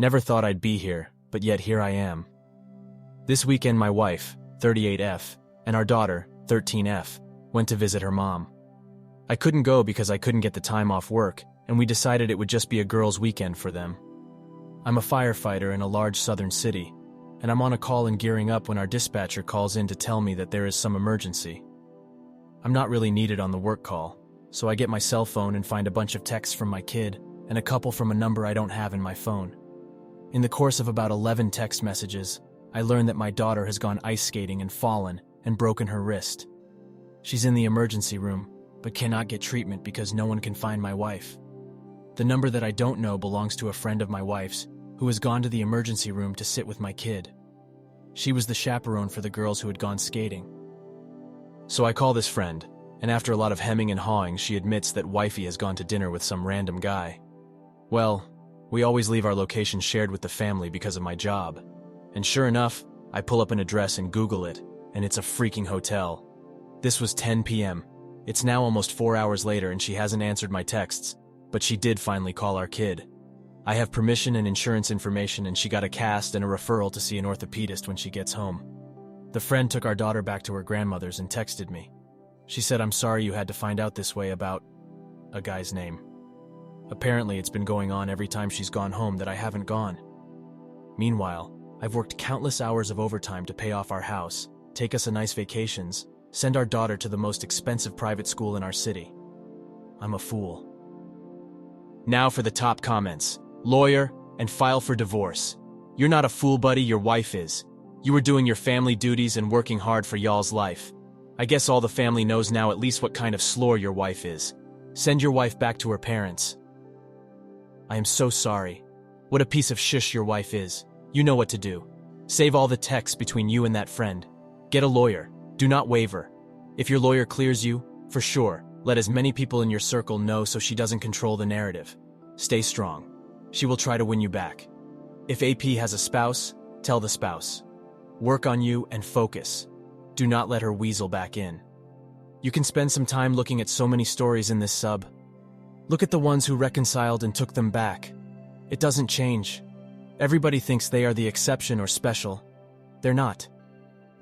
Never thought I'd be here, but yet here I am. This weekend my wife, 38F, and our daughter, 13F, went to visit her mom. I couldn't go because I couldn't get the time off work, and we decided it would just be a girls' weekend for them. I'm a firefighter in a large southern city, and I'm on a call and gearing up when our dispatcher calls in to tell me that there is some emergency. I'm not really needed on the work call, so I get my cell phone and find a bunch of texts from my kid and a couple from a number I don't have in my phone. In the course of about 11 text messages, I learn that my daughter has gone ice skating and fallen and broken her wrist. She's in the emergency room, but cannot get treatment because no one can find my wife. The number that I don't know belongs to a friend of my wife's who has gone to the emergency room to sit with my kid. She was the chaperone for the girls who had gone skating. So I call this friend, and after a lot of hemming and hawing, she admits that wifey has gone to dinner with some random guy. Well, we always leave our location shared with the family because of my job. And sure enough, I pull up an address and Google it, and it's a freaking hotel. This was 10 p.m. It's now almost 4 hours later and she hasn't answered my texts, but she did finally call our kid. I have permission and insurance information and she got a cast and a referral to see an orthopedist when she gets home. The friend took our daughter back to her grandmother's and texted me. She said, "I'm sorry you had to find out this way about a guy's name. Apparently it's been going on every time she's gone home that I haven't gone. Meanwhile, I've worked countless hours of overtime to pay off our house, take us a nice vacations, send our daughter to the most expensive private school in our city. I'm a fool." Now for the top comments. Lawyer and file for divorce. You're not a fool, buddy, your wife is. You were doing your family duties and working hard for y'all's life. I guess all the family knows now at least what kind of slore your wife is. Send your wife back to her parents. I am so sorry. What a piece of shush your wife is. You know what to do. Save all the texts between you and that friend. Get a lawyer. Do not waver. If your lawyer clears you, for sure, let as many people in your circle know so she doesn't control the narrative. Stay strong. She will try to win you back. If AP has a spouse, tell the spouse. Work on you and focus. Do not let her weasel back in. You can spend some time looking at so many stories in this sub. Look at the ones who reconciled and took them back. It doesn't change. Everybody thinks they are the exception or special. They're not.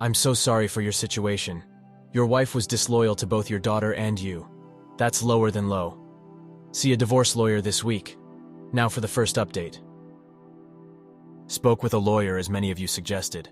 I'm so sorry for your situation. Your wife was disloyal to both your daughter and you. That's lower than low. See a divorce lawyer this week. Now for the first update. Spoke with a lawyer, as many of you suggested.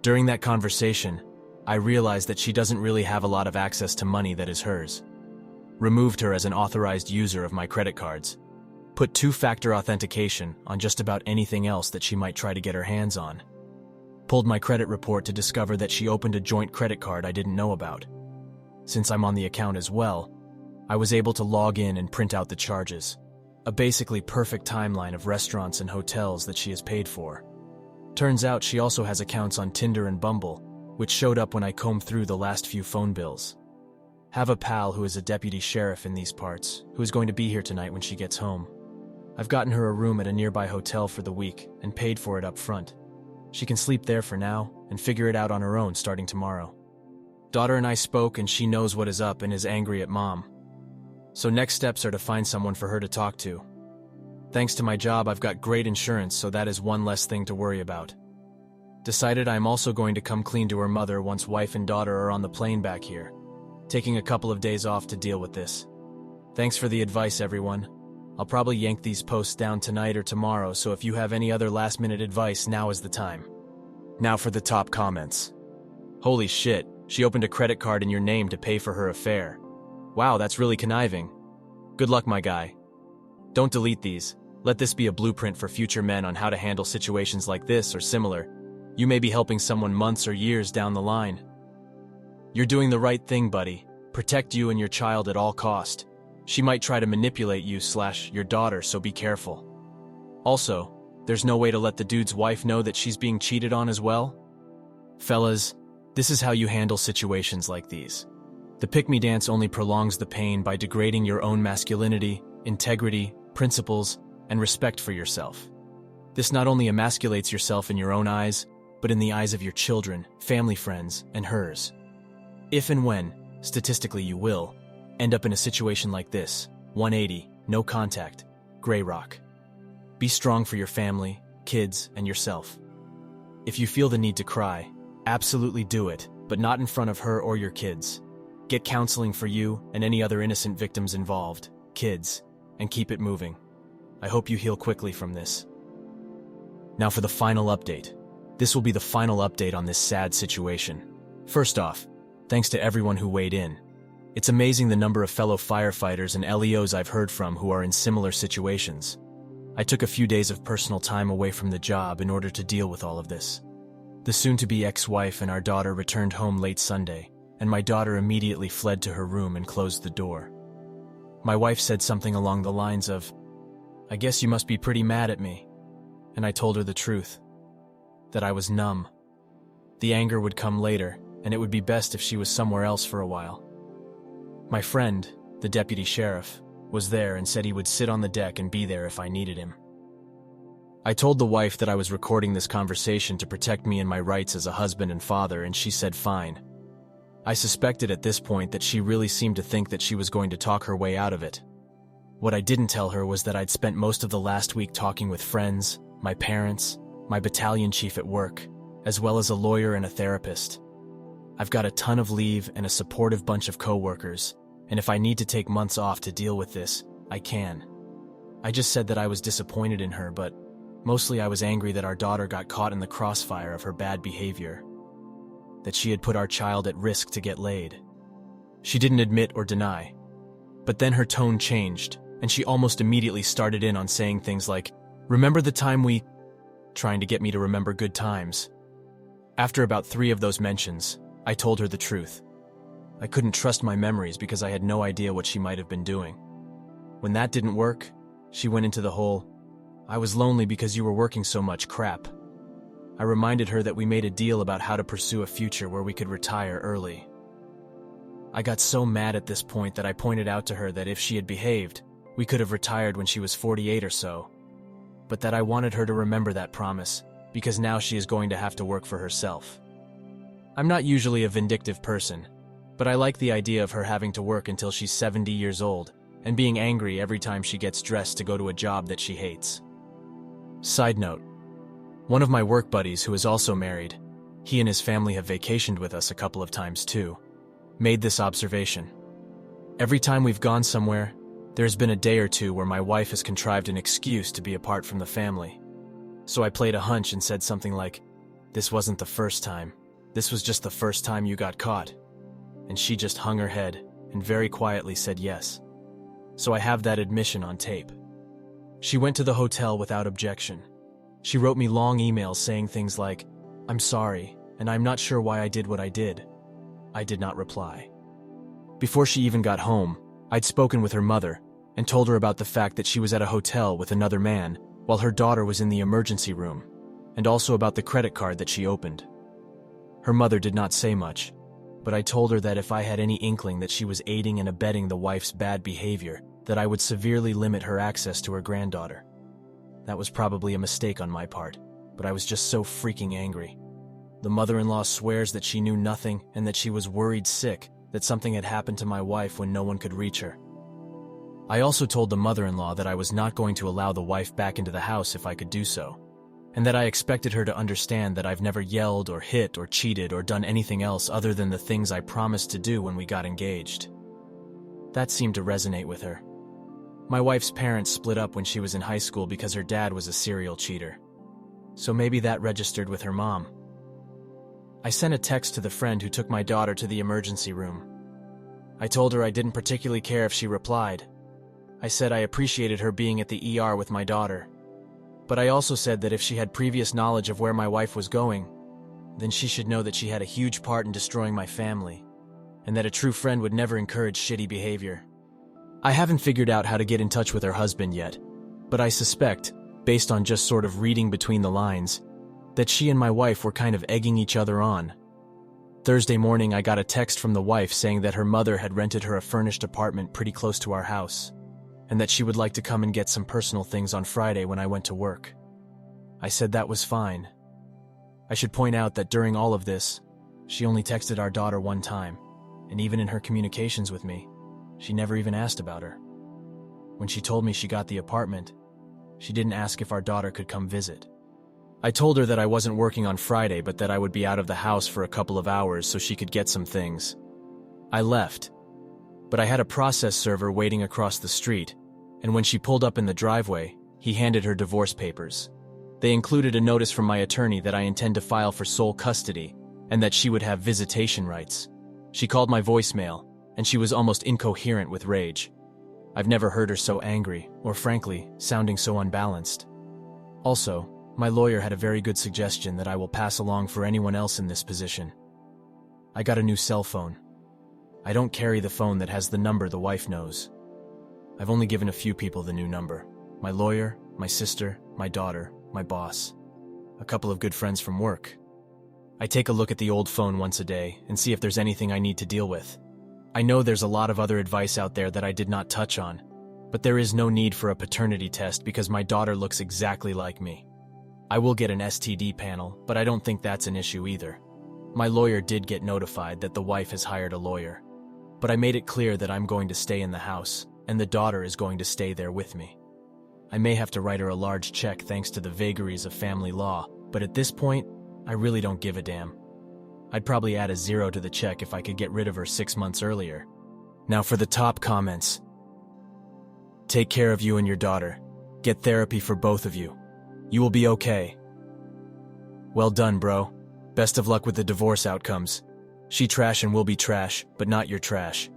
During that conversation, I realized that she doesn't really have a lot of access to money that is hers. Removed her as an authorized user of my credit cards. Put two-factor authentication on just about anything else that she might try to get her hands on. Pulled my credit report to discover that she opened a joint credit card I didn't know about. Since I'm on the account as well, I was able to log in and print out the charges. A basically perfect timeline of restaurants and hotels that she has paid for. Turns out she also has accounts on Tinder and Bumble, which showed up when I combed through the last few phone bills. Have a pal who is a deputy sheriff in these parts, who is going to be here tonight when she gets home. I've gotten her a room at a nearby hotel for the week and paid for it up front. She can sleep there for now and figure it out on her own starting tomorrow. Daughter and I spoke and she knows what is up and is angry at mom. So next steps are to find someone for her to talk to. Thanks to my job, I've got great insurance, so that is one less thing to worry about. Decided I'm also going to come clean to her mother once wife and daughter are on the plane back here. Taking a couple of days off to deal with this. Thanks for the advice, everyone. I'll probably yank these posts down tonight or tomorrow, so if you have any other last-minute advice, now is the time. Now for the top comments. Holy shit, she opened a credit card in your name to pay for her affair. Wow, that's really conniving. Good luck, my guy. Don't delete these. Let this be a blueprint for future men on how to handle situations like this or similar. You may be helping someone months or years down the line. You're doing the right thing, buddy. Protect you and your child at all cost. She might try to manipulate you/your daughter, so be careful. Also, there's no way to let the dude's wife know that she's being cheated on as well? Fellas, this is how you handle situations like these. The pick-me dance only prolongs the pain by degrading your own masculinity, integrity, principles, and respect for yourself. This not only emasculates yourself in your own eyes, but in the eyes of your children, family friends, and hers. If and when, statistically you will, end up in a situation like this, 180, no contact, gray rock. Be strong for your family, kids, and yourself. If you feel the need to cry, absolutely do it, but not in front of her or your kids. Get counseling for you and any other innocent victims involved, kids, and keep it moving. I hope you heal quickly from this. Now for the final update. This will be the final update on this sad situation. First off, thanks to everyone who weighed in. It's amazing the number of fellow firefighters and LEOs I've heard from who are in similar situations. I took a few days of personal time away from the job in order to deal with all of this. The soon-to-be ex-wife and our daughter returned home late Sunday, and my daughter immediately fled to her room and closed the door. My wife said something along the lines of, "I guess you must be pretty mad at me." And I told her the truth, that I was numb. The anger would come later, and it would be best if she was somewhere else for a while. My friend, the deputy sheriff, was there and said he would sit on the deck and be there if I needed him. I told the wife that I was recording this conversation to protect me and my rights as a husband and father, and she said fine. I suspected at this point that she really seemed to think that she was going to talk her way out of it. What I didn't tell her was that I'd spent most of the last week talking with friends, my parents, my battalion chief at work, as well as a lawyer and a therapist. I've got a ton of leave and a supportive bunch of coworkers, and if I need to take months off to deal with this, I can. I just said that I was disappointed in her, but mostly I was angry that our daughter got caught in the crossfire of her bad behavior, that she had put our child at risk to get laid. She didn't admit or deny, but then her tone changed, and she almost immediately started in on saying things like, "Remember the time we..." trying to get me to remember good times. After about 3 of those mentions, I told her the truth. I couldn't trust my memories because I had no idea what she might have been doing. When that didn't work, she went into the whole, "I was lonely because you were working so much" crap. I reminded her that we made a deal about how to pursue a future where we could retire early. I got so mad at this point that I pointed out to her that if she had behaved, we could have retired when she was 48 or so, but that I wanted her to remember that promise, because now she is going to have to work for herself. I'm not usually a vindictive person, but I like the idea of her having to work until she's 70 years old and being angry every time she gets dressed to go to a job that she hates. Side note, one of my work buddies who is also married, he and his family have vacationed with us a couple of times too, made this observation. Every time we've gone somewhere, there's been a day or two where my wife has contrived an excuse to be apart from the family. So I played a hunch and said something like, "This wasn't the first time. This was just the first time you got caught." And she just hung her head and very quietly said yes. So I have that admission on tape. She went to the hotel without objection. She wrote me long emails saying things like, "I'm sorry, and I'm not sure why I did what I did." I did not reply. Before she even got home, I'd spoken with her mother and told her about the fact that she was at a hotel with another man while her daughter was in the emergency room, and also about the credit card that she opened. Her mother did not say much, but I told her that if I had any inkling that she was aiding and abetting the wife's bad behavior, that I would severely limit her access to her granddaughter. That was probably a mistake on my part, but I was just so freaking angry. The mother-in-law swears that she knew nothing and that she was worried sick that something had happened to my wife when no one could reach her. I also told the mother-in-law that I was not going to allow the wife back into the house if I could do so, and that I expected her to understand that I've never yelled or hit or cheated or done anything else other than the things I promised to do when we got engaged. That seemed to resonate with her. My wife's parents split up when she was in high school because her dad was a serial cheater, so maybe that registered with her mom. I sent a text to the friend who took my daughter to the emergency room. I told her I didn't particularly care if she replied. I said I appreciated her being at the ER with my daughter, but I also said that if she had previous knowledge of where my wife was going, then she should know that she had a huge part in destroying my family, and that a true friend would never encourage shitty behavior. I haven't figured out how to get in touch with her husband yet, but I suspect, based on just sort of reading between the lines, that she and my wife were kind of egging each other on. Thursday morning, I got a text from the wife saying that her mother had rented her a furnished apartment pretty close to our house, and that she would like to come and get some personal things on Friday when I went to work. I said that was fine. I should point out that during all of this, she only texted our daughter one time, and even in her communications with me, she never even asked about her. When she told me she got the apartment, She didn't ask if our daughter could come visit. I told her that I wasn't working on Friday, but that I would be out of the house for a couple of hours so she could get some things. I left, but I had a process server waiting across the street, and when she pulled up in the driveway, he handed her divorce papers. They included a notice from my attorney that I intend to file for sole custody and that she would have visitation rights. She called my voicemail, and she was almost incoherent with rage. I've never heard her so angry, or frankly, sounding so unbalanced. Also, my lawyer had a very good suggestion that I will pass along for anyone else in this position. I got a new cell phone. I don't carry the phone that has the number the wife knows. I've only given a few people the new number. My lawyer, my sister, my daughter, my boss, a couple of good friends from work. I take a look at the old phone once a day and see if there's anything I need to deal with. I know there's a lot of other advice out there that I did not touch on, but there is no need for a paternity test because my daughter looks exactly like me. I will get an STD panel, but I don't think that's an issue either. My lawyer did get notified that the wife has hired a lawyer, but I made it clear that I'm going to stay in the house, and the daughter is going to stay there with me. I may have to write her a large check thanks to the vagaries of family law, but at this point, I really don't give a damn. I'd probably add a 0 to the check if I could get rid of her 6 months earlier. Now for the top comments. Take care of you and your daughter. Get therapy for both of you. You will be okay. Well done, bro. Best of luck with the divorce outcomes. She trash and will be trash, but not your trash.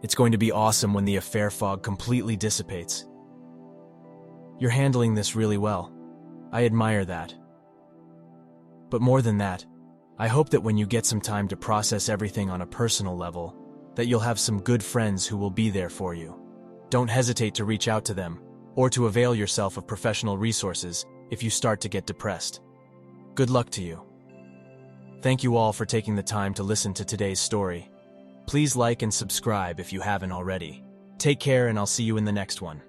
It's going to be awesome when the affair fog completely dissipates. You're handling this really well. I admire that. But more than that, I hope that when you get some time to process everything on a personal level, that you'll have some good friends who will be there for you. Don't hesitate to reach out to them, or to avail yourself of professional resources if you start to get depressed. Good luck to you. Thank you all for taking the time to listen to today's story. Please like and subscribe if you haven't already. Take care, and I'll see you in the next one.